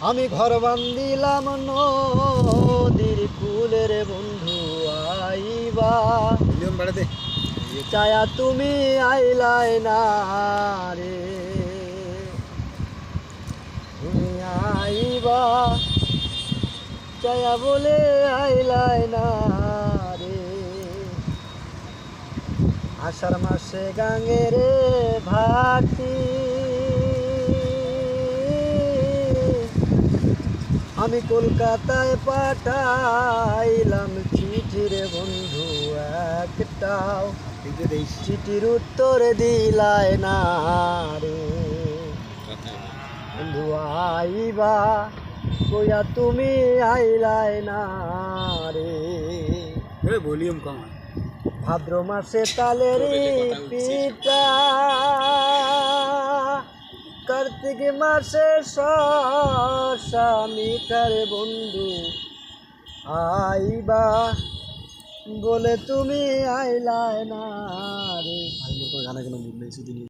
আমি ঘর বান্দিলাম নদীর কুলের বন্ধু আইবা চায়া তুমি আইলাই না রে, তুমি আইবা চায়া বলে আইলাই না রে। আষাঢ় মাসে গাঙ্গের ভাটি আমি কলকাতায় পাঠাইলাম চিঠি রে বন্ধু একটাও, চিঠির উত্তর দিলাই না রে। বন্ধু আইবা কইয়া তুমি আইলাই না রে। ভলিউম কম। ভাদ্র মাসে তালের পিঠা, কার্তিক মাসে শসা মিঠার বন্ধু আইবা বলে তুমি আইলাই না রে। গানা কেন বললে